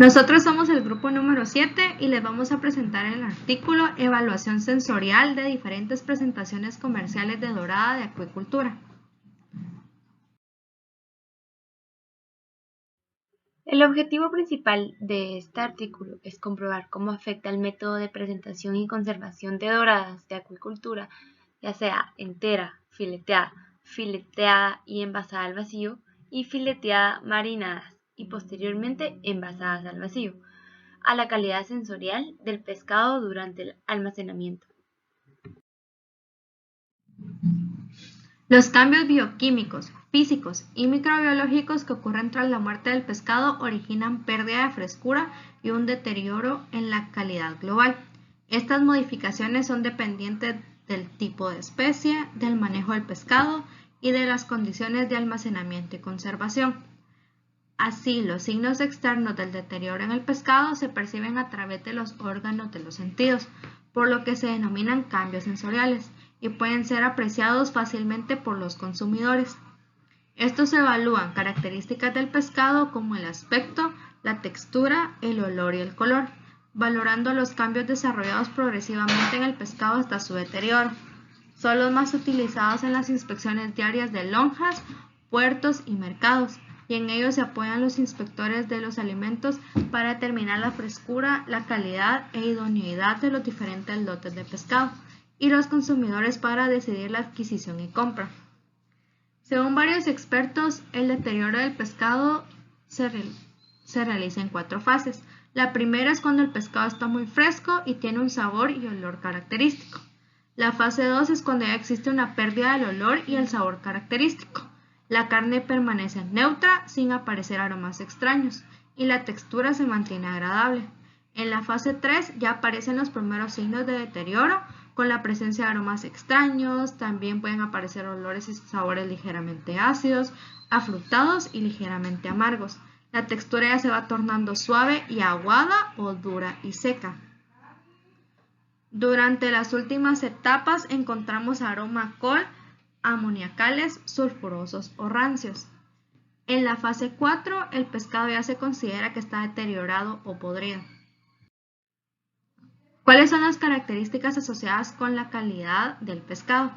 Nosotros somos el grupo número 7 y les vamos a presentar el artículo Evaluación sensorial de diferentes presentaciones comerciales de dorada de acuicultura. El objetivo principal de este artículo es comprobar cómo afecta el método de presentación y conservación de doradas de acuicultura, ya sea entera, fileteada y envasada al vacío, y fileteada marinadas y posteriormente envasadas al vacío, a la calidad sensorial del pescado durante el almacenamiento. Los cambios bioquímicos, físicos y microbiológicos que ocurren tras la muerte del pescado originan pérdida de frescura y un deterioro en la calidad global. Estas modificaciones son dependientes del tipo de especie, del manejo del pescado y de las condiciones de almacenamiento y conservación. Así, los signos externos del deterioro en el pescado se perciben a través de los órganos de los sentidos, por lo que se denominan cambios sensoriales y pueden ser apreciados fácilmente por los consumidores. Estos evalúan características del pescado como el aspecto, la textura, el olor y el color, valorando los cambios desarrollados progresivamente en el pescado hasta su deterioro. Son los más utilizados en las inspecciones diarias de lonjas, puertos y mercados, y en ellos se apoyan los inspectores de los alimentos para determinar la frescura, la calidad e idoneidad de los diferentes lotes de pescado, y los consumidores para decidir la adquisición y compra. Según varios expertos, el deterioro del pescado se realiza en 4 fases. La primera es cuando el pescado está muy fresco y tiene un sabor y olor característico. La fase 2 es cuando ya existe una pérdida del olor y el sabor característico. La carne permanece neutra sin aparecer aromas extraños y la textura se mantiene agradable. En la fase 3 ya aparecen los primeros signos de deterioro con la presencia de aromas extraños, también pueden aparecer olores y sabores ligeramente ácidos, afrutados y ligeramente amargos. La textura ya se va tornando suave y aguada o dura y seca. Durante las últimas etapas encontramos aroma col, amoniacales, sulfurosos o rancios. En la fase 4, el pescado ya se considera que está deteriorado o podrido. ¿Cuáles son las características asociadas con la calidad del pescado?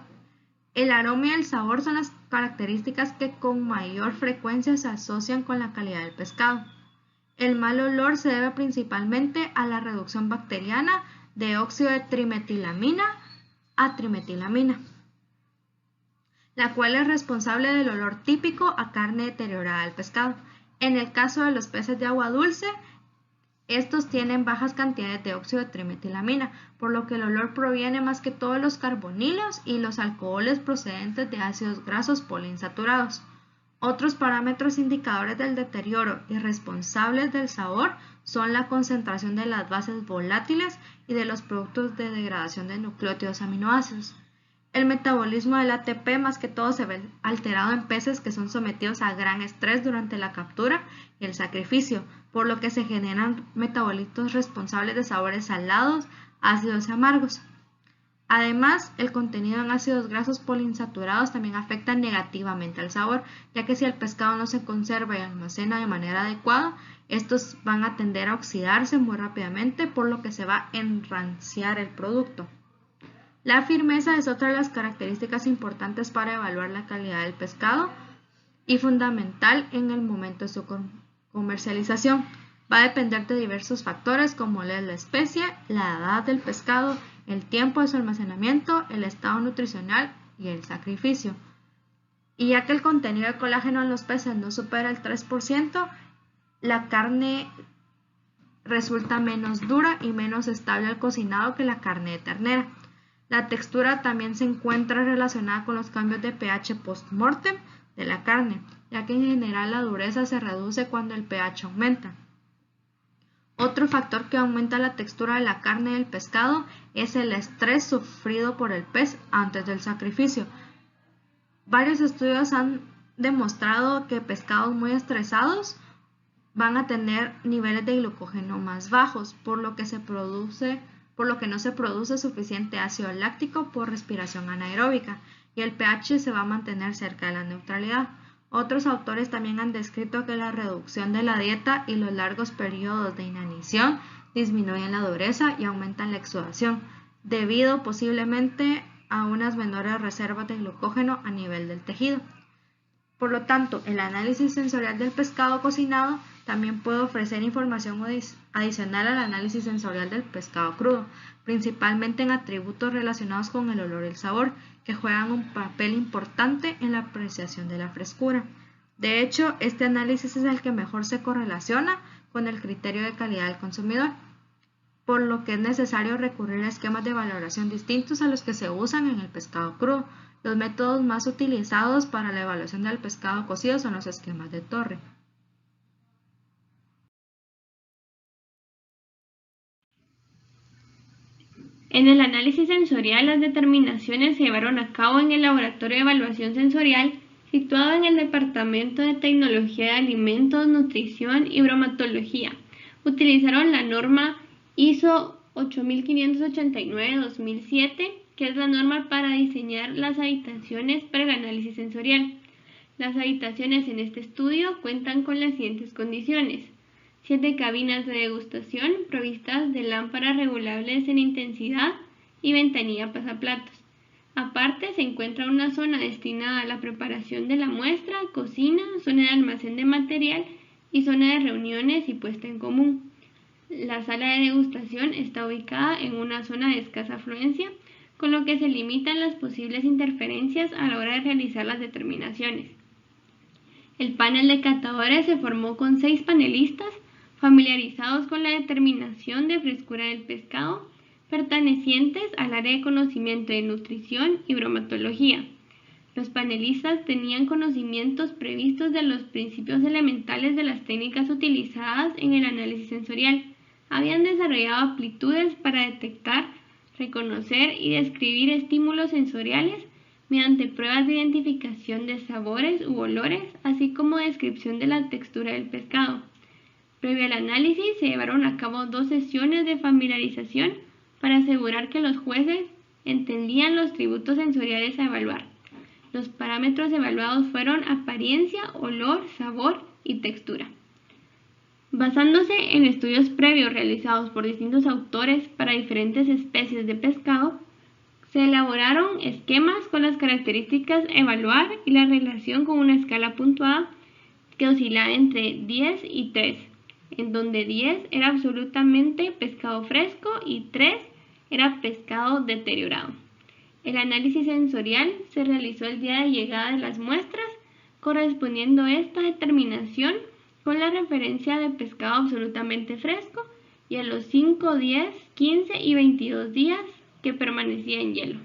El aroma y el sabor son las características que con mayor frecuencia se asocian con la calidad del pescado. El mal olor se debe principalmente a la reducción bacteriana de óxido de trimetilamina a trimetilamina, la cual es responsable del olor típico a carne deteriorada del pescado. En el caso de los peces de agua dulce, estos tienen bajas cantidades de óxido de trimetilamina, por lo que el olor proviene más que todo de los carbonilos y los alcoholes procedentes de ácidos grasos poliinsaturados. Otros parámetros indicadores del deterioro y responsables del sabor son la concentración de las bases volátiles y de los productos de degradación de nucleótidos aminoácidos. El metabolismo del ATP más que todo se ve alterado en peces que son sometidos a gran estrés durante la captura y el sacrificio, por lo que se generan metabolitos responsables de sabores salados, ácidos y amargos. Además, el contenido en ácidos grasos poliinsaturados también afecta negativamente al sabor, ya que si el pescado no se conserva y almacena de manera adecuada, estos van a tender a oxidarse muy rápidamente, por lo que se va a enranciar el producto. La firmeza es otra de las características importantes para evaluar la calidad del pescado y fundamental en el momento de su comercialización. Va a depender de diversos factores como la especie, la edad del pescado, el tiempo de su almacenamiento, el estado nutricional y el sacrificio. Y ya que el contenido de colágeno en los peces no supera el 3%, la carne resulta menos dura y menos estable al cocinado que la carne de ternera. La textura también se encuentra relacionada con los cambios de pH post-mortem de la carne, ya que en general la dureza se reduce cuando el pH aumenta. Otro factor que aumenta la textura de la carne del pescado es el estrés sufrido por el pez antes del sacrificio. Varios estudios han demostrado que pescados muy estresados van a tener niveles de glucógeno más bajos, por lo que no se produce suficiente ácido láctico por respiración anaeróbica y el pH se va a mantener cerca de la neutralidad. Otros autores también han descrito que la reducción de la dieta y los largos periodos de inanición disminuyen la dureza y aumentan la exudación, debido posiblemente a unas menores reservas de glucógeno a nivel del tejido. Por lo tanto, el análisis sensorial del pescado cocinado también puede ofrecer información adicional al análisis sensorial del pescado crudo, principalmente en atributos relacionados con el olor y el sabor, que juegan un papel importante en la apreciación de la frescura. De hecho, este análisis es el que mejor se correlaciona con el criterio de calidad del consumidor, por lo que es necesario recurrir a esquemas de valoración distintos a los que se usan en el pescado crudo. Los métodos más utilizados para la evaluación del pescado cocido son los esquemas de Torre. En el análisis sensorial, las determinaciones se llevaron a cabo en el Laboratorio de Evaluación Sensorial, situado en el Departamento de Tecnología de Alimentos, Nutrición y Bromatología. Utilizaron la norma ISO 8589-2007, que es la norma para diseñar las habitaciones para el análisis sensorial. Las habitaciones en este estudio cuentan con las siguientes condiciones: 7 cabinas de degustación provistas de lámparas regulables en intensidad y ventanilla pasaplatos. Aparte se encuentra una zona destinada a la preparación de la muestra, cocina, zona de almacén de material y zona de reuniones y puesta en común. La sala de degustación está ubicada en una zona de escasa afluencia, con lo que se limitan las posibles interferencias a la hora de realizar las determinaciones. El panel de catadores se formó con 6 panelistas familiarizados con la determinación de frescura del pescado, pertenecientes al área de conocimiento de nutrición y bromatología. Los panelistas tenían conocimientos previstos de los principios elementales de las técnicas utilizadas en el análisis sensorial. Habían desarrollado aptitudes para detectar, reconocer y describir estímulos sensoriales mediante pruebas de identificación de sabores u olores, así como descripción de la textura del pescado. Previo al análisis se llevaron a cabo 2 sesiones de familiarización para asegurar que los jueces entendían los atributos sensoriales a evaluar. Los parámetros evaluados fueron apariencia, olor, sabor y textura. Basándose en estudios previos realizados por distintos autores para diferentes especies de pescado, se elaboraron esquemas con las características a evaluar y la relación con una escala puntuada que oscilaba entre 10 y 3, en donde 10 era absolutamente pescado fresco y 3 era pescado deteriorado. El análisis sensorial se realizó el día de llegada de las muestras, correspondiendo esta determinación con la referencia de pescado absolutamente fresco y a los 5, 10, 15 y 22 días que permanecía en hielo.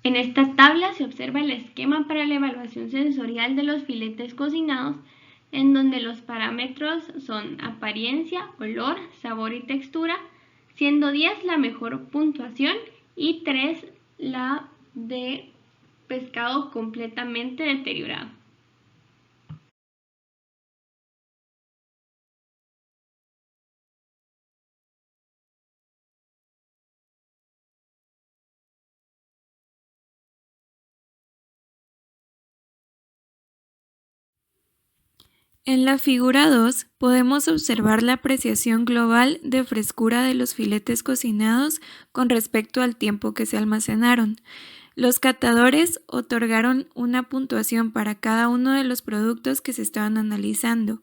En esta tabla se observa el esquema para la evaluación sensorial de los filetes cocinados, en donde los parámetros son apariencia, olor, sabor y textura, siendo 10 la mejor puntuación y 3 la de pescado completamente deteriorado. En la figura 2 podemos observar la apreciación global de frescura de los filetes cocinados con respecto al tiempo que se almacenaron. Los catadores otorgaron una puntuación para cada uno de los productos que se estaban analizando,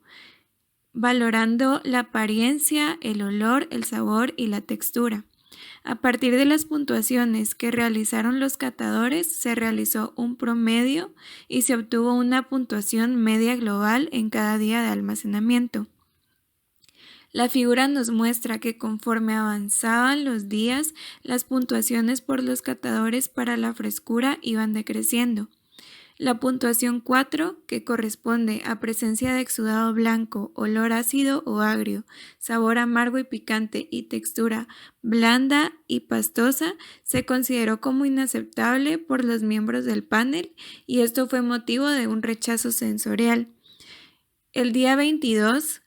valorando la apariencia, el olor, el sabor y la textura. A partir de las puntuaciones que realizaron los catadores, se realizó un promedio y se obtuvo una puntuación media global en cada día de almacenamiento. La figura nos muestra que conforme avanzaban los días, las puntuaciones por los catadores para la frescura iban decreciendo. La puntuación 4, que corresponde a presencia de exudado blanco, olor ácido o agrio, sabor amargo y picante y textura blanda y pastosa, se consideró como inaceptable por los miembros del panel y esto fue motivo de un rechazo sensorial. El día 22,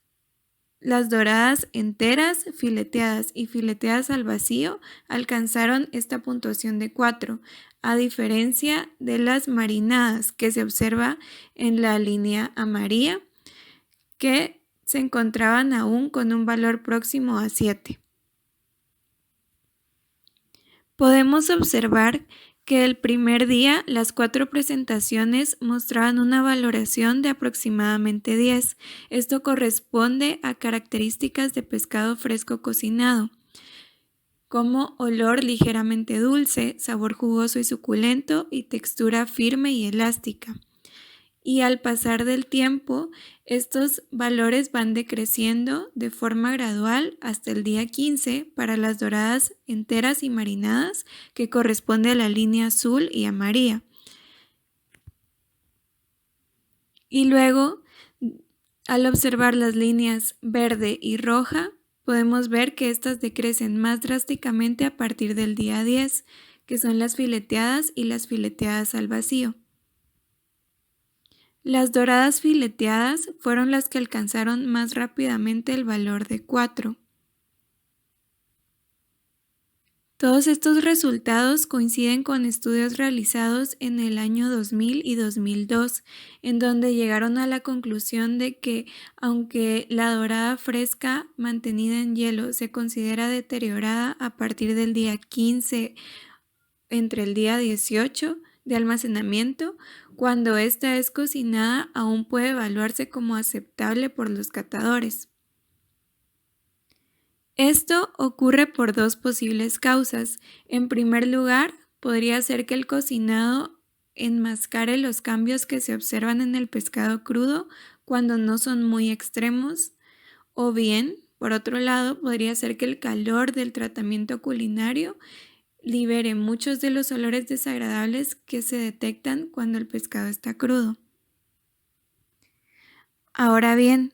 las doradas enteras, fileteadas y fileteadas al vacío alcanzaron esta puntuación de 4, a diferencia de las marinadas que se observa en la línea amarilla, que se encontraban aún con un valor próximo a 7. Podemos observar que el primer día las 4 presentaciones mostraban una valoración de aproximadamente 10. Esto corresponde a características de pescado fresco cocinado, como olor ligeramente dulce, sabor jugoso y suculento y textura firme y elástica. Y al pasar del tiempo, estos valores van decreciendo de forma gradual hasta el día 15 para las doradas enteras y marinadas, que corresponde a la línea azul y amarilla. Y luego, al observar las líneas verde y roja, podemos ver que estas decrecen más drásticamente a partir del día 10, que son las fileteadas y las fileteadas al vacío. Las doradas fileteadas fueron las que alcanzaron más rápidamente el valor de 4. Todos estos resultados coinciden con estudios realizados en el año 2000 y 2002, en donde llegaron a la conclusión de que, aunque la dorada fresca mantenida en hielo se considera deteriorada a partir del día 15 entre el día 18 de almacenamiento, cuando ésta es cocinada aún puede evaluarse como aceptable por los catadores. Esto ocurre por 2 posibles causas. En primer lugar, podría ser que el cocinado enmascare los cambios que se observan en el pescado crudo cuando no son muy extremos, o bien, por otro lado, podría ser que el calor del tratamiento culinario libere muchos de los olores desagradables que se detectan cuando el pescado está crudo. Ahora bien,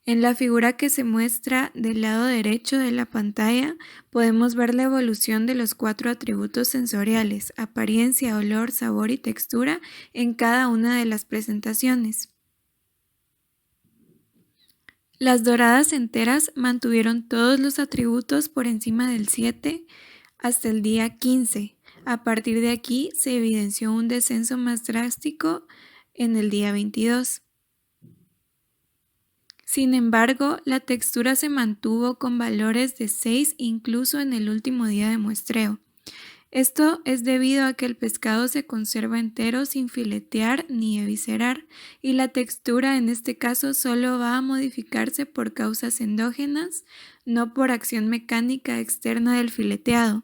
en la figura que se muestra del lado derecho de la pantalla, podemos ver la evolución de los 4 atributos sensoriales: apariencia, olor, sabor y textura en cada una de las presentaciones. Las doradas enteras mantuvieron todos los atributos por encima del 7 hasta el día 15. A partir de aquí se evidenció un descenso más drástico en el día 22. Sin embargo, la textura se mantuvo con valores de 6 incluso en el último día de muestreo. Esto es debido a que el pescado se conserva entero sin filetear ni eviscerar, y la textura en este caso solo va a modificarse por causas endógenas, no por acción mecánica externa del fileteado,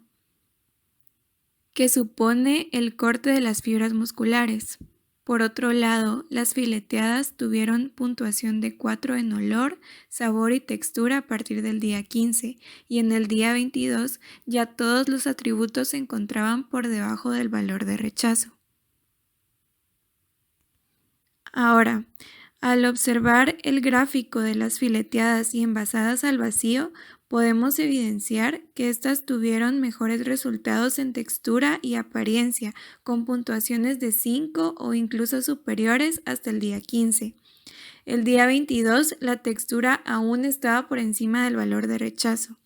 que supone el corte de las fibras musculares. Por otro lado, las fileteadas tuvieron puntuación de 4 en olor, sabor y textura a partir del día 15, y en el día 22 ya todos los atributos se encontraban por debajo del valor de rechazo. Ahora, al observar el gráfico de las fileteadas y envasadas al vacío, podemos evidenciar que estas tuvieron mejores resultados en textura y apariencia, con puntuaciones de 5 o incluso superiores hasta el día 15. El día 22 la textura aún estaba por encima del valor de rechazo.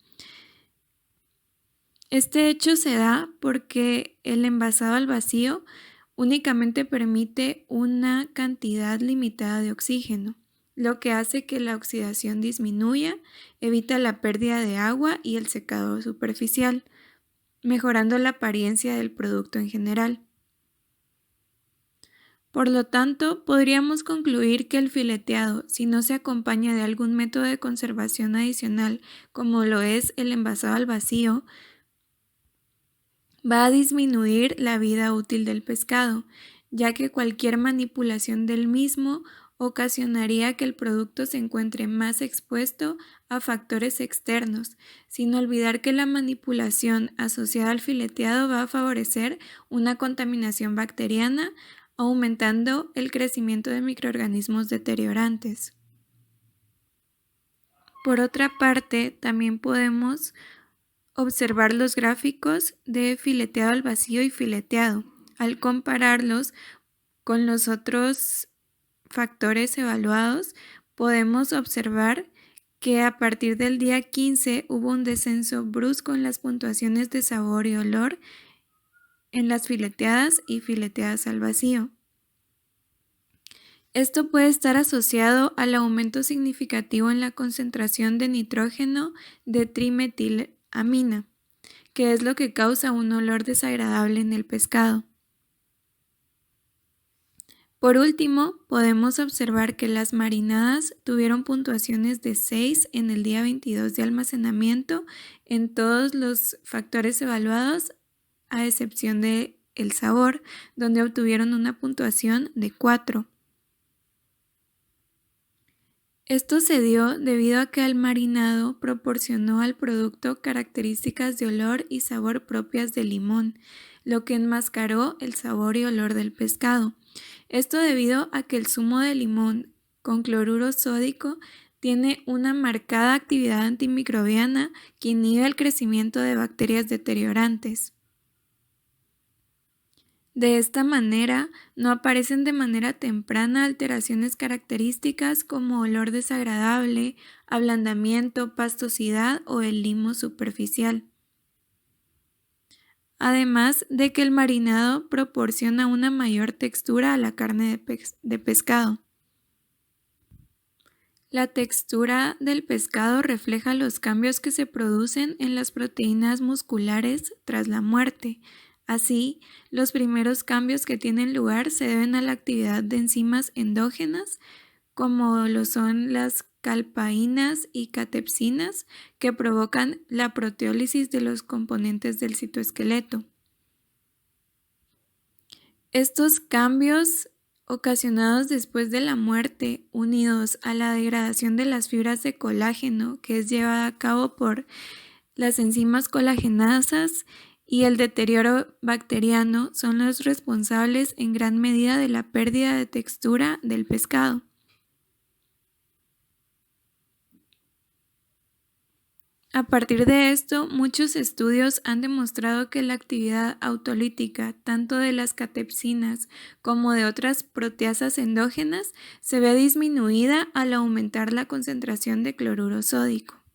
Este hecho se da porque el envasado al vacío únicamente permite una cantidad limitada de oxígeno, lo que hace que la oxidación disminuya, evita la pérdida de agua y el secado superficial, mejorando la apariencia del producto en general. Por lo tanto, podríamos concluir que el fileteado, si no se acompaña de algún método de conservación adicional, como lo es el envasado al vacío, va a disminuir la vida útil del pescado, ya que cualquier manipulación del mismo ocasionaría que el producto se encuentre más expuesto a factores externos, sin olvidar que la manipulación asociada al fileteado va a favorecer una contaminación bacteriana, aumentando el crecimiento de microorganismos deteriorantes. Por otra parte, también podemos observar los gráficos de fileteado al vacío y fileteado. Al compararlos con los otros factores evaluados, podemos observar que a partir del día 15 hubo un descenso brusco en las puntuaciones de sabor y olor en las fileteadas y fileteadas al vacío. Esto puede estar asociado al aumento significativo en la concentración de nitrógeno de trimetilamina, que es lo que causa un olor desagradable en el pescado. Por último, podemos observar que las marinadas tuvieron puntuaciones de 6 en el día 22 de almacenamiento en todos los factores evaluados, a excepción de el sabor, donde obtuvieron una puntuación de 4. Esto se dio debido a que el marinado proporcionó al producto características de olor y sabor propias del limón, lo que enmascaró el sabor y olor del pescado. Esto debido a que el zumo de limón con cloruro sódico tiene una marcada actividad antimicrobiana que inhibe el crecimiento de bacterias deteriorantes. De esta manera, no aparecen de manera temprana alteraciones características como olor desagradable, ablandamiento, pastosidad o el limo superficial. Además de que el marinado proporciona una mayor textura a la carne de pescado. La textura del pescado refleja los cambios que se producen en las proteínas musculares tras la muerte. Así, los primeros cambios que tienen lugar se deben a la actividad de enzimas endógenas, como lo son las calpaínas y catepsinas, que provocan la proteólisis de los componentes del citoesqueleto. Estos cambios ocasionados después de la muerte, unidos a la degradación de las fibras de colágeno que es llevada a cabo por las enzimas colagenasas y el deterioro bacteriano, son los responsables en gran medida de la pérdida de textura del pescado. A partir de esto, muchos estudios han demostrado que la actividad autolítica tanto de las catepsinas como de otras proteasas endógenas se ve disminuida al aumentar la concentración de cloruro sódico.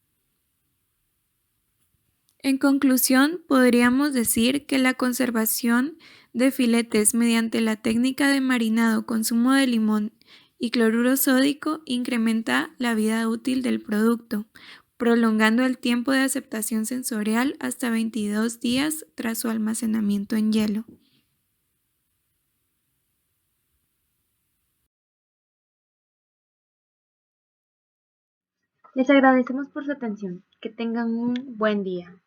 En conclusión, podríamos decir que la conservación de filetes mediante la técnica de marinado con zumo de limón y cloruro sódico incrementa la vida útil del producto, prolongando el tiempo de aceptación sensorial hasta 22 días tras su almacenamiento en hielo. Les agradecemos por su atención. Que tengan un buen día.